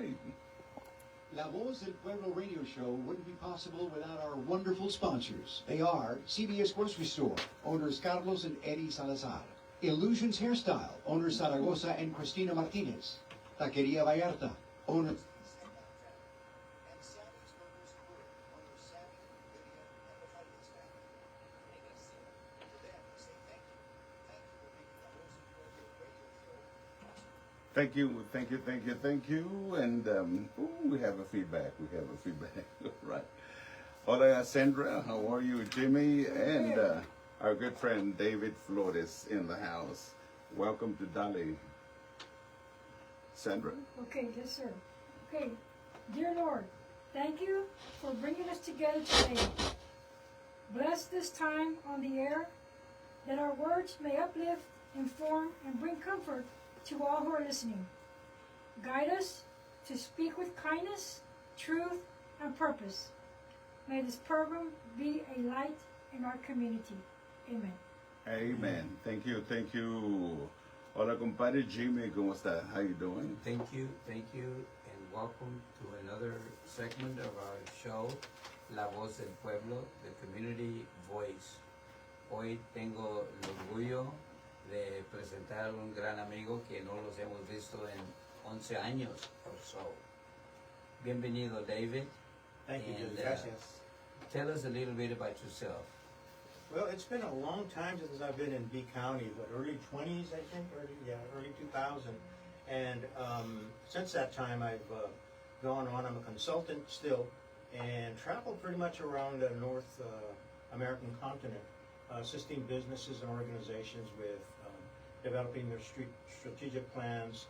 right. La Voz del Pueblo radio show wouldn't be possible without our wonderful sponsors. They are CBS Grocery Store, owners Carlos and Eddie Salazar. Illusions Hairstyle, owners Zaragoza and Cristina Martinez. Taqueria Vallarta, owners... Thank you, thank you, thank you, thank you. And we have a feedback. We have a feedback. Right. Hola, Sandra. How are you, Jimmy? And our good friend David Florez in the house. Welcome to Dali. Sandra? Okay, yes, sir. Okay, dear Lord, thank you for bringing us together today. Bless this time on the air, that our words may uplift, inform, and bring comfort to all who are listening. Guide us to speak with kindness, truth, and purpose. May this program be a light in our community. Amen. Amen. Thank you, thank you. Hola, compadre Jimmy, ¿cómo está? How you doing? Thank you, and welcome to another segment of our show, La Voz del Pueblo, the Community Voice. Hoy tengo el orgullo de presentar a un gran amigo que no los hemos visto en 11 años or so. Bienvenido, David. Thank you, and, gracias. Tell us a little bit about yourself. Well, it's been a long time since I've been in B County, but early 20s, I think, early 2000. And since that time, I've gone on. I'm a consultant still, and traveled pretty much around the North American continent, assisting businesses and organizations with developing their strategic plans,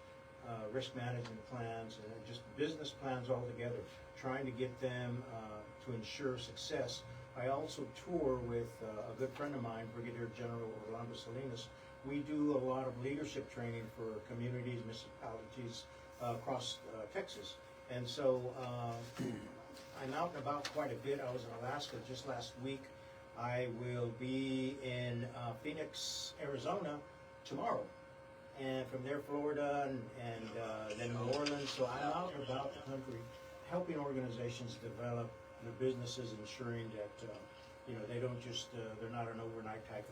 risk management plans, and just business plans altogether, trying to get them to ensure success. I also tour with a good friend of mine, Brigadier General Orlando Salinas. We do a lot of leadership training for communities, municipalities across Texas. And so I'm out and about quite a bit. I was in Alaska just last week. I will be in Phoenix, Arizona tomorrow. And from there, Florida, and then New Orleans. So I'm out and about the country helping organizations develop their businesses, ensuring that they don't just they're not an overnight type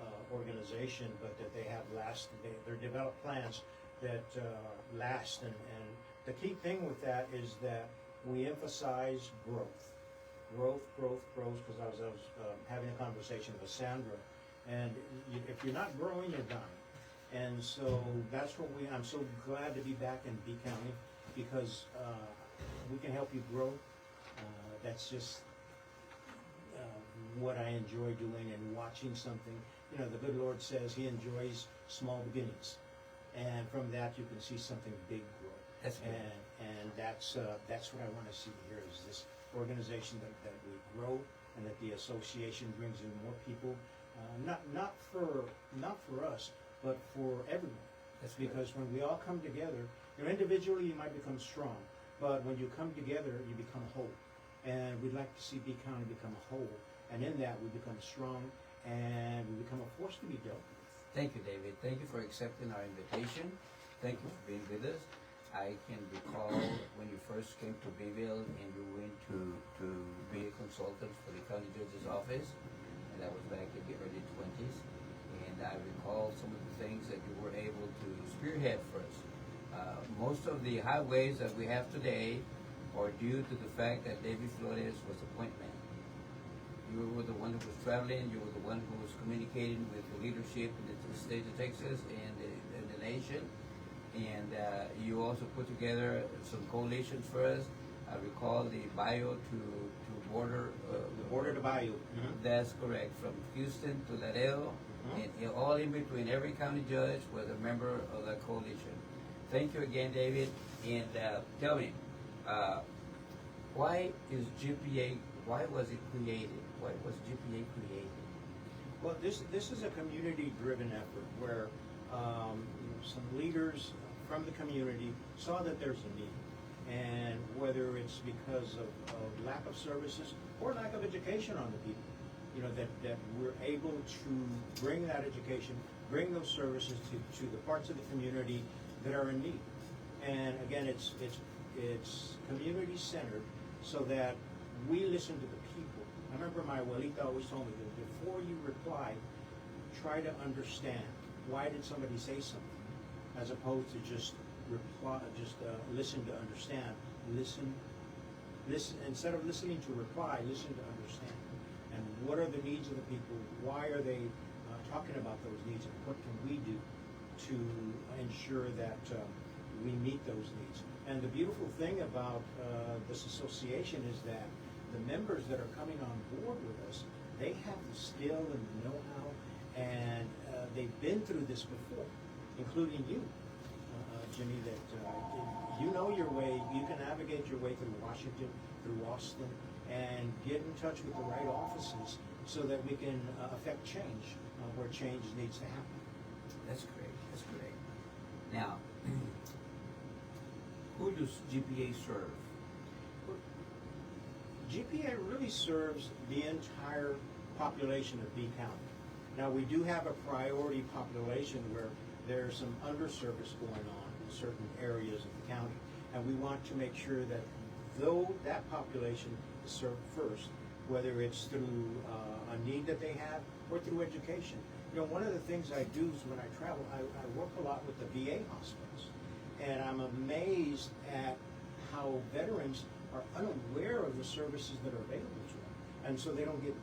of organization, but that they have they're developed plans that last. And the key thing with that is that we emphasize growth, because I was having a conversation with Sandra, and if you're not growing, you're dying. And so that's what I'm so glad to be back in B County, because we can help you grow. That's just what I enjoy doing, and watching something. The good Lord says He enjoys small beginnings, and from that you can see something big grow. That's good. And that's what I want to see here, is this organization that we grow, and that the association brings in more people, not for us, but for everyone. That's because when we all come together, individually you might become strong, but when you come together, you become whole. And we'd like to see B County become a whole, and in that we become strong, and we become a force to be dealt with. Thank you, David. Thank you for accepting our invitation. Thank you for being with us. I can recall when you first came to Beeville and you went to be a consultant for the county judge's office, and that was back in the early 20s. And I recall some of the things that you were able to spearhead for us. Most of the highways that we have today are due to the fact that David Florez was the point man. You were the one who was traveling, you were the one who was communicating with the leadership in the state of Texas and the nation. And you also put together some coalitions for us. I recall the Bayou to border. Border to Bayou. Mm-hmm. That's correct. From Houston to Laredo, mm-hmm. and all in between. Every county judge was a member of that coalition. Thank you again, David. And tell me, why is GPA? Why was it created? Why was GPA created? Well, this is a community-driven effort where some leaders from the community saw that there's a need, and whether it's because of lack of services or lack of education on the people, that we're able to bring that education, bring those services to the parts of the community that are in need. And again, it's it's community centered so that we listen to the people. I remember my abuelita always told me that before you reply, try to understand why did somebody say something, as opposed to just reply, listen to understand. Listen. Instead of listening to reply, listen to understand. And what are the needs of the people? Why are they talking about those needs? And what can we do to ensure that we meet those needs? And the beautiful thing about this association is that the members that are coming on board with us, they have the skill and the know-how, and they've been through this before, including you, Jimmy, that you know your way, you can navigate your way through Washington, through Austin, and get in touch with the right offices so that we can affect change where change needs to happen. That's great. That's great. Now, who does GPA serve? GPA really serves the entire population of B County. Now, we do have a priority population where there's some underservice going on in certain areas of the county, and we want to make sure that though that population is served first, whether it's through a need that they have or through education. You know, one of the things I do is when I travel, I work a lot with the VA hospitals, and I'm amazed at how veterans are unaware of the services that are available to them, and so they don't get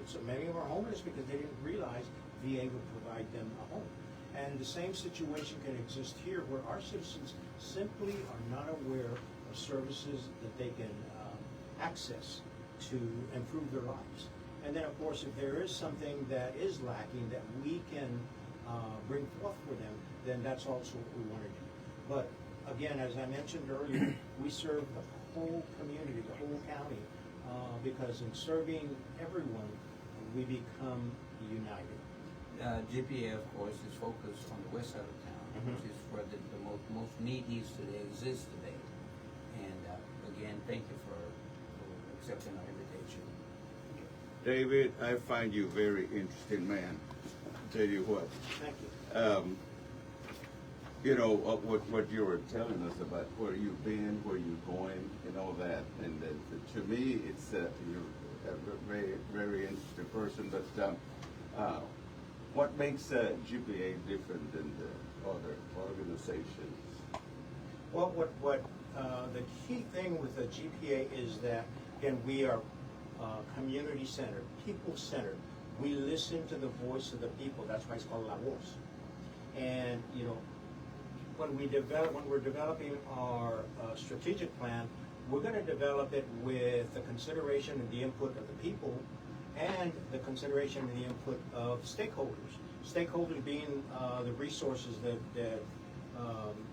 so many of them are homeless because they didn't realize VA would provide them a home. And the same situation can exist here, where our citizens simply are not aware of services that they can access to improve their lives. And then, of course, if there is something that is lacking that we can bring forth for them, then that's also what we want to do. But again, as I mentioned earlier, we serve the whole community, the whole county, because in serving everyone, we become united. GPA, of course, is focused on the west side of town, which is where the most need needs today exist today. And again, thank you for accepting our invitation. David, I find you a very interesting man. I'll tell you what. Thank you. You know, what you were telling us about where you've been, where you're going, and all that. And to me, it's you're a very, very interesting person. But what makes GPA different than the other organizations? Well, what the key thing with the GPA is that, again, we are community-centered, people-centered. We listen to the voice of the people. That's why it's called La Voz. And, you know, when we're developing our strategic plan, we're going to develop it with the consideration and the input of the people and the consideration and the input of stakeholders. Stakeholders being the resources that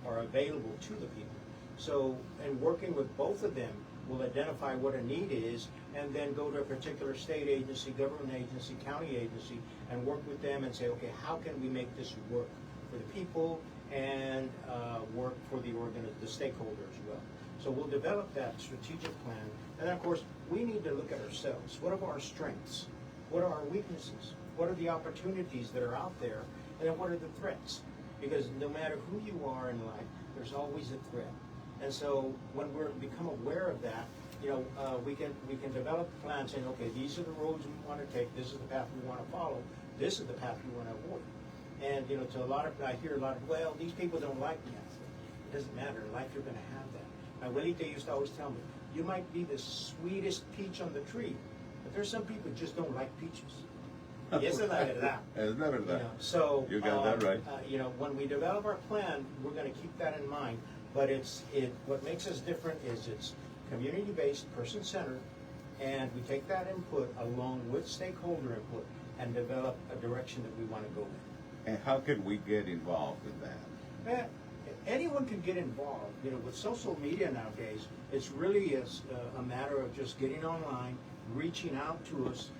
are available to the people. So, in working with both of them, we'll identify what a need is and then go to a particular state agency, government agency, county agency, and work with them and say, okay, how can we make this work for the people and work for the stakeholder as well. So we'll develop that strategic plan. And then, of course, we need to look at ourselves. What are our strengths? What are our weaknesses? What are the opportunities that are out there? And then what are the threats? Because no matter who you are in life, there's always a threat. And so when we become aware of that, you know, we can develop a plan saying, okay, these are the roads we want to take. This is the path we want to follow. This is the path we want to avoid. And, you know, I hear a lot of, well, these people don't like me. I say, it doesn't matter. In life, you're going to have that. My abuelita used to always tell me, you might be the sweetest peach on the tree, but there's some people who just don't like peaches. Yes, es la verdad. Es la verdad. You know, so you got that right. You know, when we develop our plan, we're going to keep that in mind. But what makes us different is it's community-based, person-centered, and we take that input along with stakeholder input and develop a direction that we want to go in. And how can we get involved in that? Anyone can get involved. You know, with social media nowadays, it's really a matter of just getting online, reaching out to us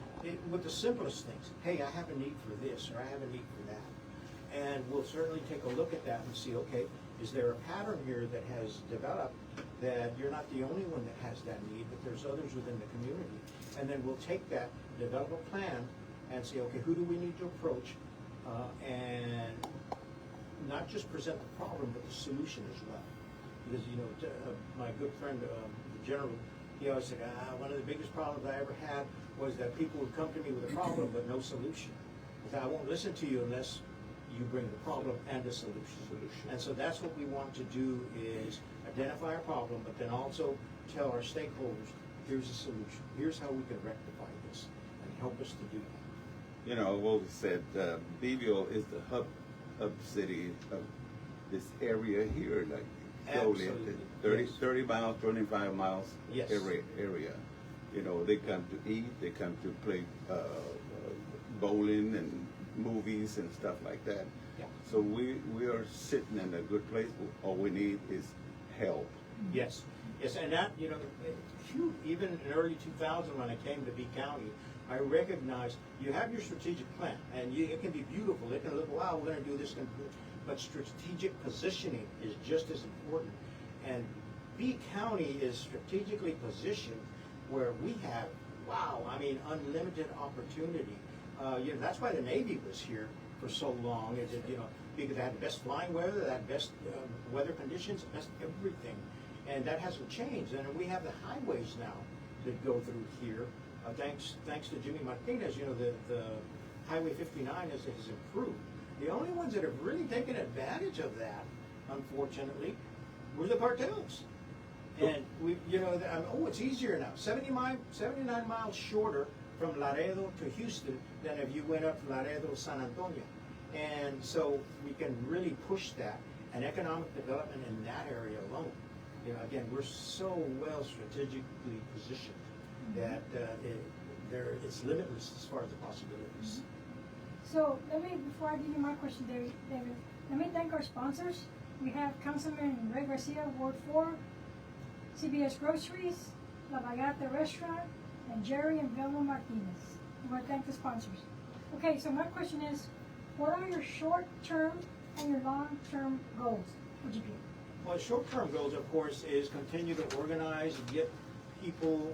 with the simplest things. Hey, I have a need for this, or I have a need for that. And we'll certainly take a look at that and see, okay, is there a pattern here that has developed that you're not the only one that has that need, but there's others within the community. And then we'll take that, develop a plan, and say, okay, who do we need to approach? And not just present the problem, but the solution as well. because, my good friend, the general, he always said, one of the biggest problems I ever had was that people would come to me with a problem but no solution. He said, I won't listen to you unless you bring the problem and a solution. And so that's what we want to do, is identify a problem, but then also tell our stakeholders, here's a solution. Here's how we can rectify this and help us to do that. You know, what we said, Beeville is the hub city of this area here, like slowly, Absolutely. 30 miles, 25 miles Yes. area. You know, they come to eat, they come to play bowling and movies and stuff like that. Yeah. So we are sitting in a good place. All we need is help. Yes, yes, and that, even in early 2000 when I came to B County, I recognized you have your strategic plan, and it can be beautiful. It can look, wow, we're going to do this, but strategic positioning is just as important. And B County is strategically positioned where we have, wow, I mean, unlimited opportunity. That's why the Navy was here for so long, because they had the best flying weather, they had best weather conditions, best everything. And that hasn't changed. And we have the highways now that go through here. Thanks to Jimmy Martinez, the Highway 59 has improved. The only ones that have really taken advantage of that, unfortunately, were the cartels. And it's easier now. 79 miles shorter from Laredo to Houston than if you went up Laredo, San Antonio. And so we can really push that, and economic development in that area alone. Again, we're so well strategically positioned that it's limitless as far as the possibilities. So before I give you my question, David, let me thank our sponsors. We have Councilman Ray Garcia, Ward 4, CBS Groceries, La Vallata Restaurant, and Jerry and Velma Martinez. I want to thank the sponsors. Okay, so my question is, what are your short-term and your long-term goals for GPA? Well, short-term goals, of course, is continue to organize and get people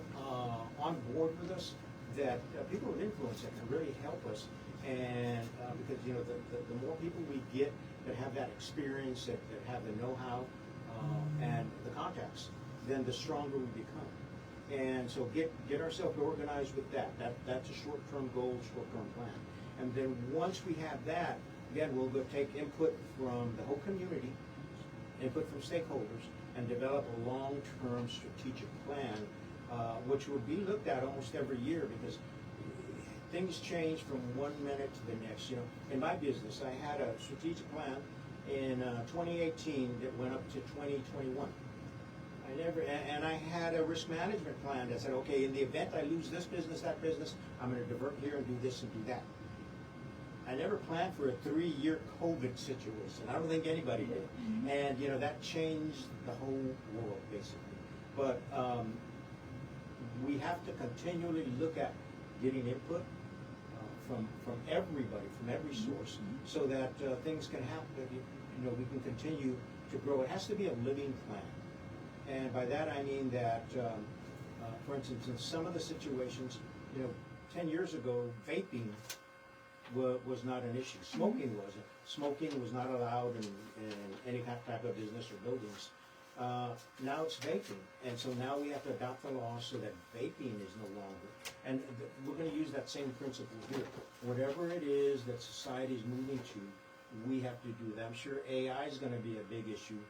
on board with us, that people with influence that can really help us. And because the more people we get that have that experience, that have the know-how and the contacts, then the stronger we become. And so get ourselves organized with that. That's a short-term goal, short-term plan. And then once we have that, again, we'll go take input from the whole community, input from stakeholders, and develop a long-term strategic plan, which will be looked at almost every year, because things change from one minute to the next. In my business, I had a strategic plan in 2018 that went up to 2021. And I had a risk management plan that said, okay, in the event I lose this business, that business, I'm going to divert here and do this and do that. I never planned for a 3-year COVID situation. I don't think anybody did. And, that changed the whole world, basically. But we have to continually look at getting input from everybody, from every source, so that things can happen, we can continue to grow. It has to be a living plan. And by that I mean that, for instance, in some of the situations, 10 years ago, vaping was not an issue. Smoking wasn't. Smoking was not allowed in any type of business or buildings. Now it's vaping, and so now we have to adopt the law so that vaping is no longer. And we're going to use that same principle here. Whatever it is that society is moving to, we have to do that. I'm sure AI is going to be a big issue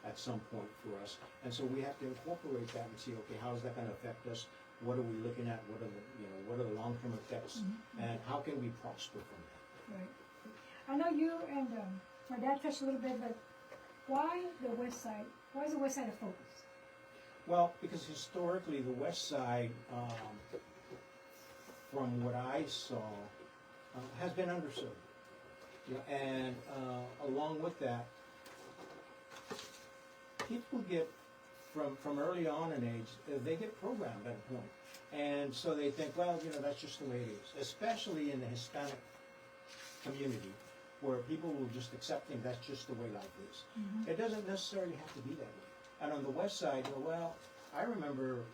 at some point for us, and so we have to incorporate that and see, okay, how is that going to affect us? What are we looking at? What are the long-term effects, and how can we prosper from that? Right. I know you and my dad touched a little bit, but why the West Side? Why is the West Side a focus? Well, because historically the West Side, from what I saw, has been underserved. And along with that, people get, from early on in age, they get programmed at a point. And so they think, well, that's just the way it is. Especially in the Hispanic community, where people will just accept things, that's just the way life is. It doesn't necessarily have to be that way. And on the West Side, well, I remember,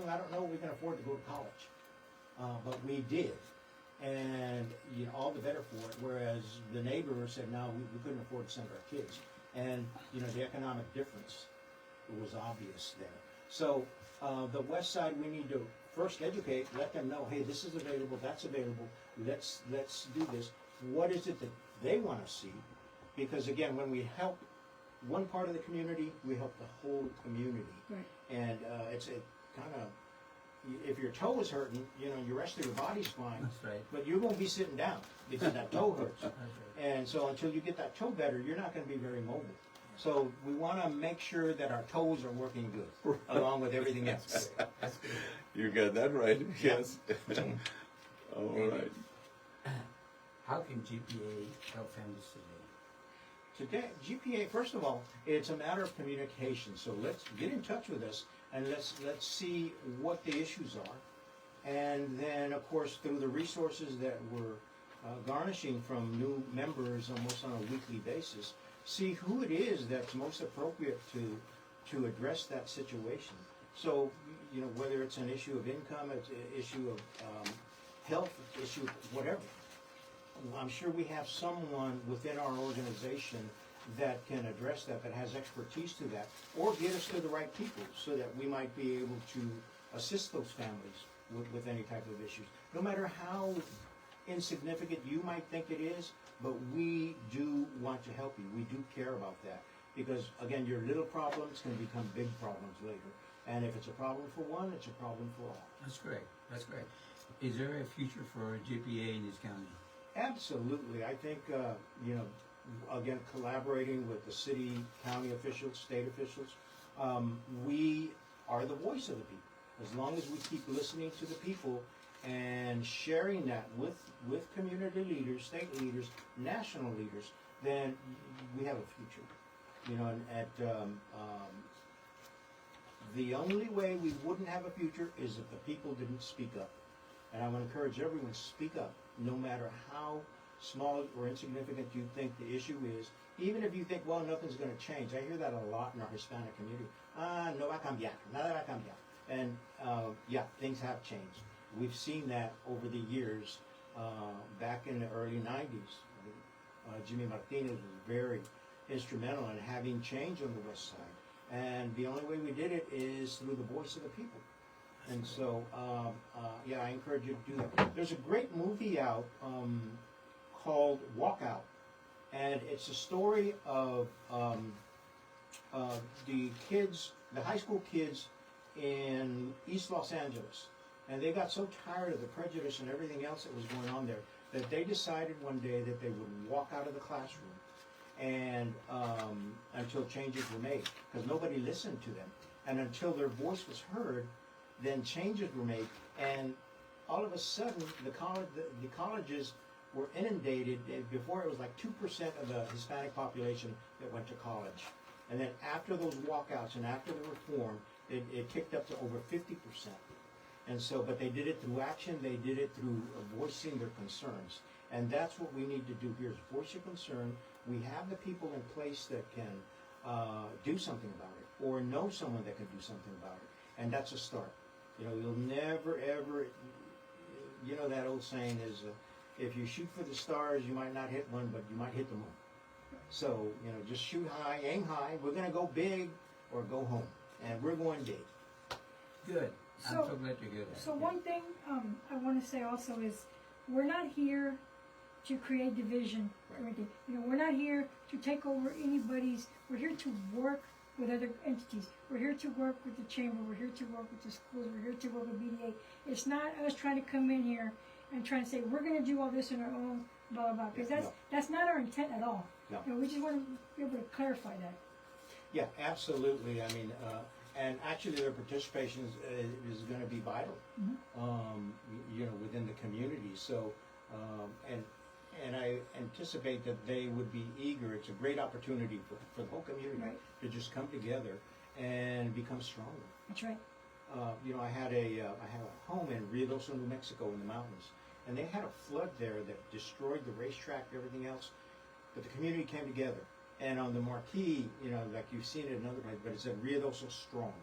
I don't know if we can afford to go to college, but we did. And all the better for it, whereas the neighbor said, no, we couldn't afford to send our kids. And, you know, the economic difference was obvious there. So, the west side, we need to first educate, let them know, hey, this is available, that's available, let's do this. What is it that they want to see? Because again, when we help one part of the community, we help the whole community. Right. And it's a kind of, if your toe is hurting, you know, your rest of your body's fine. That's right. But you won't be sitting down because that toe hurts. That's right. And so until you get that toe better, you're not going to be very mobile. So we want to make sure that our toes are working good, along with everything else. That's good. You got that right. Yes. All right. How can GPA help families today? Today, GPA, first of all, it's a matter of communication. So let's get in touch with us and let's see what the issues are. And then, of course, through the resources that we're garnishing from new members almost on a weekly basis, see who it is that's most appropriate to address that situation. So, you know, whether it's an issue of income, it's an issue of health, issue, whatever. I'm sure we have someone within our organization that can address that, that has expertise to that, or get us to the right people so that we might be able to assist those families with any type of issues. No matter how insignificant you might think it is, but we do want to help you. We do care about that. Because, again, your little problems can become big problems later. And if it's a problem for one, it's a problem for all. That's great. That's great. Is there a future for GPA in this county? Absolutely. I think, you know, again, collaborating with the city, county officials, state officials, we are the voice of the people. As long as we keep listening to the people and sharing that with community leaders, state leaders, national leaders, then we have a future. You know, and the only way we wouldn't have a future is if the people didn't speak up. And I want to encourage everyone to speak up, no matter how small or insignificant you think the issue is. Even if you think, well, nothing's going to change. I hear that a lot in our Hispanic community. No va a cambiar, nada va a cambiar. And yeah, things have changed. We've seen that over the years. Back in the early 90s, Jimmy Martinez was very instrumental in having change on the west side. And the only way we did it is through the voice of the people. And so, yeah, I encourage you to do that. There's a great movie out called Walkout. And it's a story of the kids, the high school kids in East Los Angeles. And they got so tired of the prejudice and everything else that was going on there that they decided one day that they would walk out of the classroom and until changes were made, because nobody listened to them. And until their voice was heard, then changes were made. And all of a sudden, the colleges were inundated. Before, it was like 2% of the Hispanic population that went to college. And then after those walkouts and after the reform, it kicked up to over 50%. And so, but they did it through action. They did it through voicing their concerns. And that's what we need to do here, is voice your concern. We have the people in place that can do something about it, or know someone that can do something about it. And that's a start. You know, you'll never, ever, you know, that old saying is, if you shoot for the stars, you might not hit one, but you might hit the moon. So, you know, just shoot high, aim high. We're going to go big or go home. And we're going big. Good. I'm So- so glad to hear that. So one thing I want to say also is, we're not here to create division or anything. You know, we're not here to take over anybody's. We're here to work with other entities. We're here to work with the chamber. We're here to work with the schools. We're here to work with BDA. It's not us trying to come in here and trying to say we're going to do all this on our own, blah blah blah. Because that's not our intent at all. No. You know, we just want to be able to clarify that. Yeah, absolutely. I mean, and actually their participation is going to be vital, you know, within the community. So, and I anticipate that they would be eager. It's a great opportunity for the whole community Right. to just come together and become stronger. That's right. You know, I had a home in Ruidoso, New Mexico, in the mountains, and they had a flood there that destroyed the racetrack, everything else. But the community came together. And on the marquee, you know, like you've seen it in other places, but it said Ruidoso Strong.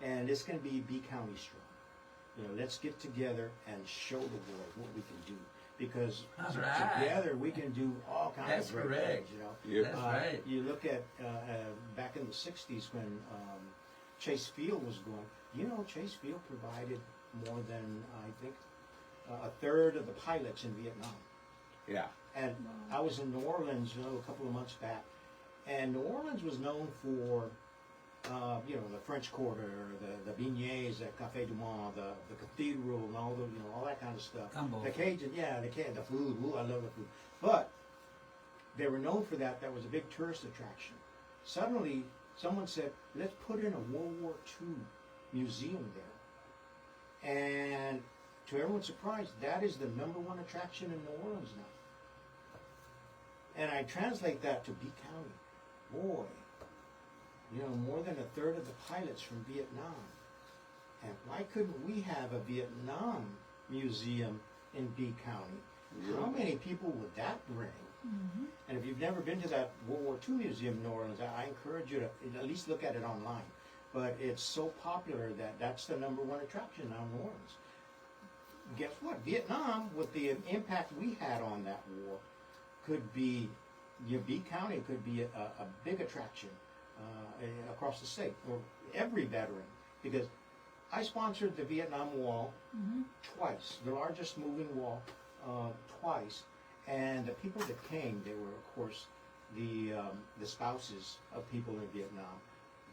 And it's going to be B County Strong. You know, let's get together and show the world what we can do. because That's right. together we can do all kinds That's of great correct. things, you know. Yeah. That's right. You look at back in the 60s when Chase Field was going, you know, Chase Field provided more than, I think, a third of the pilots in Vietnam. Yeah. And I was in New Orleans, you know, a couple of months back, and New Orleans was known for, you know, the French Quarter, the beignets at Café du Monde, the cathedral, and all the, you know, all that kind of stuff. Gumbo. The Cajun, yeah, the food. Ooh, I love the food. But they were known for that. That was a big tourist attraction. Suddenly, someone said, "Let's put in a World War II museum there." And to everyone's surprise, that is the #1 attraction in New Orleans now. And I translate that to B County. Boy, you know, more than a third of the pilots from Vietnam. And why couldn't we have a Vietnam museum in B County? How many people would that bring? And if you've never been to that World War II museum in New Orleans, I encourage you to at least look at it online. But it's so popular that that's the #1 attraction now in New Orleans. Guess what? Vietnam, with the impact we had on that war, could be, your B County could be a big attraction across the state for every veteran. Because I sponsored the Vietnam Wall twice, the largest moving wall twice. And the people that came, they were, of course, the spouses of people in Vietnam,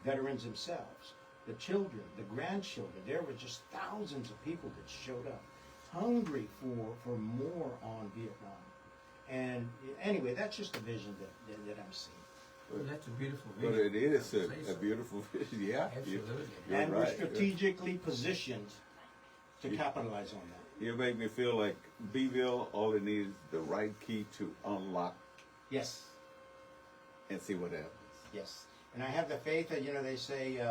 veterans themselves, the children, the grandchildren. There were just thousands of people that showed up, hungry for more on Vietnam. And anyway, that's just a vision that I'm seeing. Well, that's a beautiful But vision. it is Say so. a beautiful vision. Yeah. Absolutely. You're And we're right. strategically positioned to capitalize on that. You make me feel like Beeville, all it needs is the right key to unlock Yes, and see what happens. yes. And I have the faith that, you know, they say,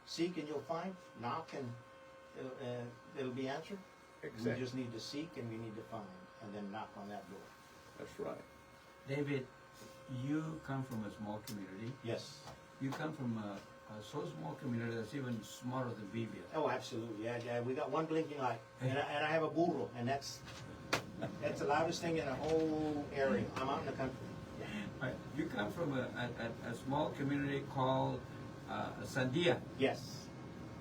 seek and you'll find, knock and it'll be answered. Exactly. We just need to seek and we need to find, and then knock on that door. That's right. David, you come from a small community. Yes. You come from a so small community that's even smaller than Beeville. Oh, absolutely. Yeah, we got one blinking light, and I have a burro, and that's the loudest thing in the whole area. I'm out in the country. Right. You come from a small community called Sandia. Yes.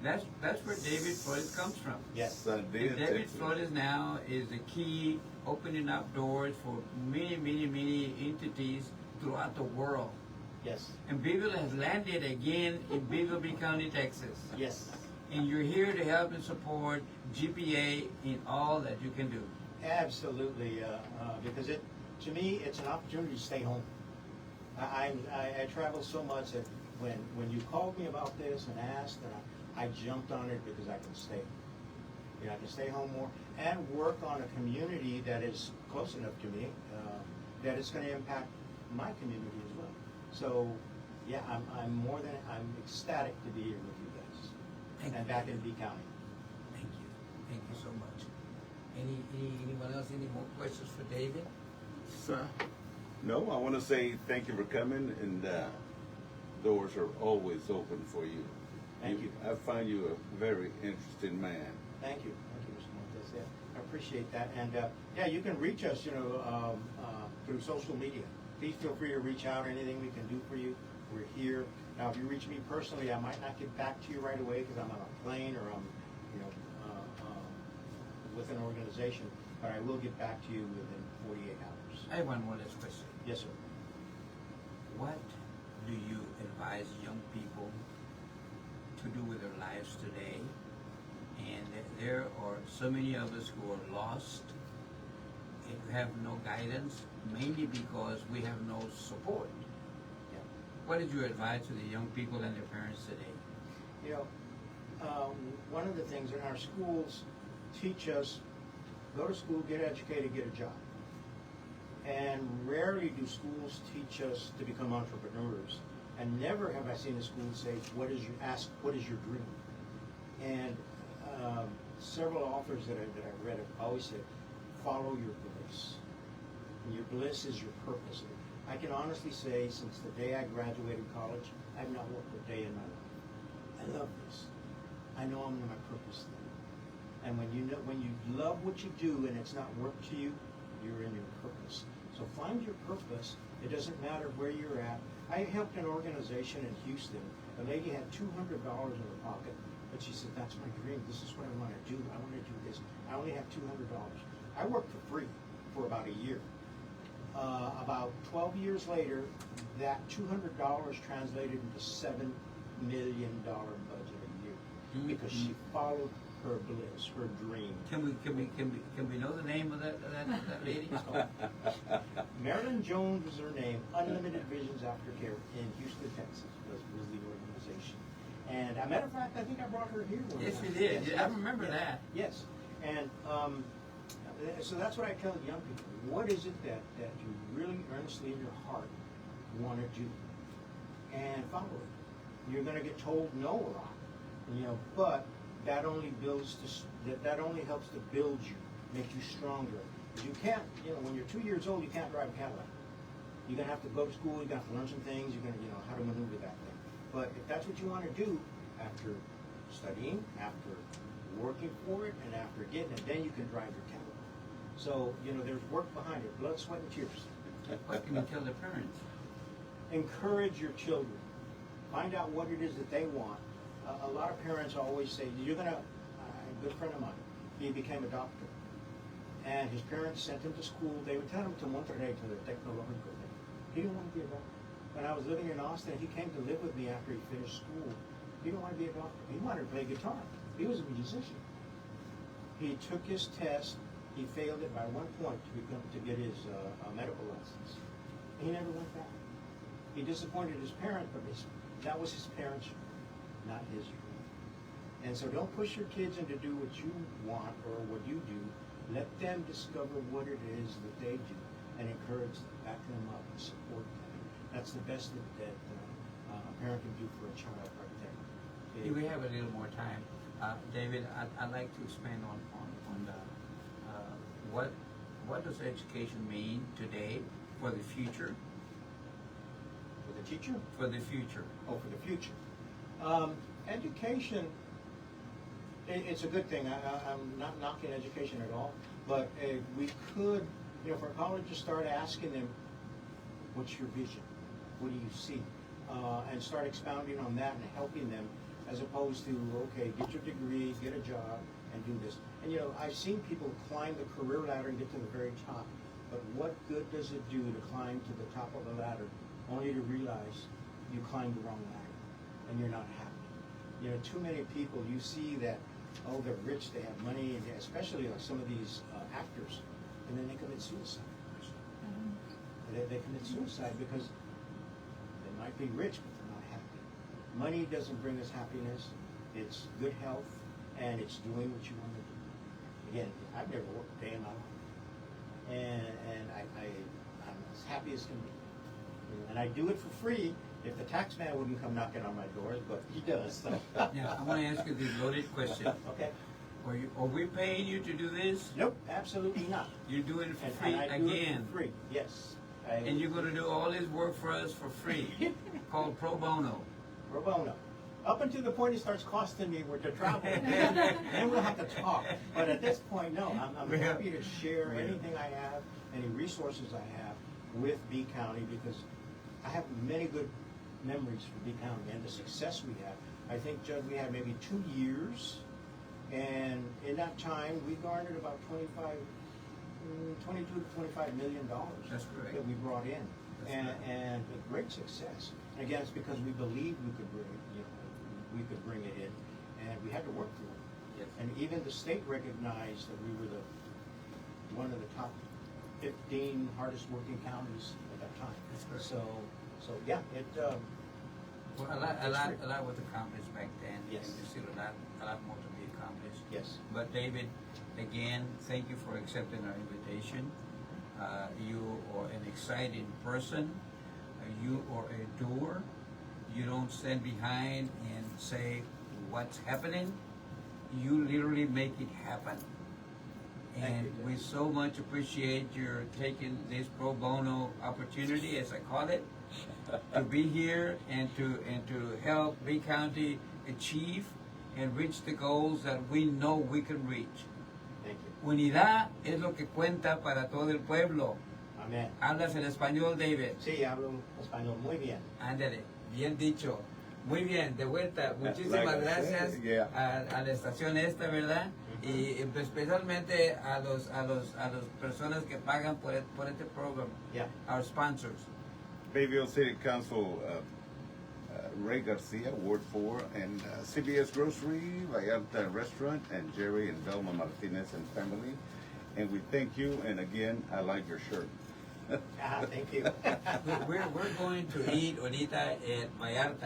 That's where David Florez comes from. Yes. And David Florez now is the key opening up doors for many, many, many entities throughout the world. Yes. And Beeville has landed again in Beeville County, Texas. Yes. And you're here to help and support GPA in all that you can do. Absolutely. Because to me, it's an opportunity to stay home. I travel so much that when you called me about this and asked, and I jumped on it because I can stay. You know, I can stay home more and work on a community that is close enough to me that it's going to impact my community as well. So, yeah, I'm ecstatic to be here with you guys and back in B County. Thank you so much. Anyone else? Any more questions for David? Sir? No, I want to say thank you for coming, and doors are always open for you. Thank you. I find you a very interesting man. Thank you, Mr. Montes. Yeah, I appreciate that. And yeah, you can reach us, you know, through social media. Please feel free to reach out. Anything we can do for you, we're here. Now, if you reach me personally, I might not get back to you right away because I'm on a plane or I'm, you know, with an organization. But I will get back to you within 48 hours. I have one more last question. Yes, sir. What do you advise young people to do with their lives today? And there are so many of us who are lost and who have no guidance, mainly because we have no support. Yeah. What is your advice to the young people and their parents today? You know, one of the things in our schools teach us, go to school, get educated, get a job. And rarely do schools teach us to become entrepreneurs. And never have I seen a school say, what is your dream? And several authors that I read have always said, follow your bliss. And your bliss is your purpose. I can honestly say, since the day I graduated college, I've not worked a day in my life. I love this. I know I'm in my purpose then. And when you love what you do and it's not work to you, you're in your purpose. So find your purpose. It doesn't matter where you're at. I helped an organization in Houston. A lady had $200 in her pocket, but she said, that's my dream. This is what I want to do. I want to do this. I only have $200. I worked for free for about a year. About 12 years later, that $200 translated into $7 million budget a year because she followed her bliss, her dream. Can we know the name of that lady? Marilyn Jones was her name. Unlimited Visions Aftercare in Houston, Texas was the organization. And as a matter of fact, I think I brought her here one Yes, time. you did. Yes, I remember that. Yes. And so that's what I tell young people. What is it that you really earnestly in your heart want to do? And follow it. You're going to get told no a lot, but that only builds that only helps to build you, make you stronger. You can't, when you're 2 years old, you can't drive a Cadillac. You're going to have to go to school, you're going to have to learn some things, you're going to, how to maneuver that thing. But if that's what you want to do, after studying, after working for it, and after getting it, then you can drive your Cadillac. So, there's work behind it, blood, sweat, and tears. What can you tell the parents? Encourage your children. Find out what it is that they want. A lot of parents always say, you're going to, a good friend of mine, he became a doctor. And his parents sent him to school. They would tell him to Monterrey, to the technological thing. He didn't want to be a doctor. When I was living in Austin, he came to live with me after he finished school. He didn't want to be a doctor. He wanted to play guitar. He was a musician. He took his test. He failed it by 1 point to get his medical license. He never went back. He disappointed his parents, but that was his parents' dream, not his dream. And so don't push your kids into do what you want or what you do. Let them discover what it is that they do and encourage them, back them up, and support them. That's the best that a parent can do for a child right there. Do we have a little more time? David, I'd like to expand on the, what does education mean today for the future? For the teacher? For the future. Oh, for the future. Education, it's a good thing. I'm not knocking education at all, but we could, for a college to start asking them, what's your vision? What do you see? And start expounding on that and helping them, as opposed to, okay, get your degree, get a job, and do this. And I've seen people climb the career ladder and get to the very top, but what good does it do to climb to the top of the ladder only to realize you climbed the wrong ladder and you're not happy? Too many people, you see that, oh, they're rich, they have money, and especially like some of these actors, and then they commit suicide. They commit suicide because they might be rich, but they're not happy. Money doesn't bring us happiness. It's good health, and it's doing what you want to do. Again, I've never worked a day in my life, and I'm as happy as can be. And I do it for free. If the tax man wouldn't come knocking on my doors, but he does. So. Now, I want to ask you this loaded question. Okay. Are we paying you to do this? Nope, absolutely not. You're doing it for And free I do again. it for free. Yes. And you're going to do all this work for us for free, called pro bono. Pro bono. Up until the point it starts costing me to travel, then we'll have to talk. But at this point, no, I'm happy to share anything I have, any resources I have with B County, because I have many good memories for B County and the success we have. I think, Judd, we had maybe 2 years, and in that time, we garnered about 22 to $25 million. That's correct. That we brought in, That's and a great success. And again, it's because we believed we could bring it, we could bring it in, and we had to work for it. Yes. And even the state recognized that we were one of the top 15 hardest working counties at that time. That's correct. So yeah, it. Well, a lot was accomplished back then. Yes. And there's still a lot more to be accomplished. Yes. But David, again, thank you for accepting our invitation. You are an exciting person. You are a doer. You don't stand behind and say what's happening. You literally make it happen. And you, we so much appreciate your taking this pro bono opportunity, as I call it, to be here and to help B County achieve and reach the goals that we know we can reach. Thank you. Unidad es lo que cuenta para todo el pueblo. Amén. ¿Hablas el español, David? Sí, hablo español muy bien. Ándale, bien dicho. Muy bien, de vuelta. Muchísimas Like I gracias said, yeah. a la estación esta, ¿verdad? Y especialmente a las personas que pagan por este programa, Yeah. our sponsors. Bayville City Council, Ray Garcia, Ward 4, and CBS Grocery, Vallarta Restaurant, and Jerry and Velma Martinez and family. And we thank you, and again, I like your shirt. Thank you. We're going to eat ahorita at Vallarta.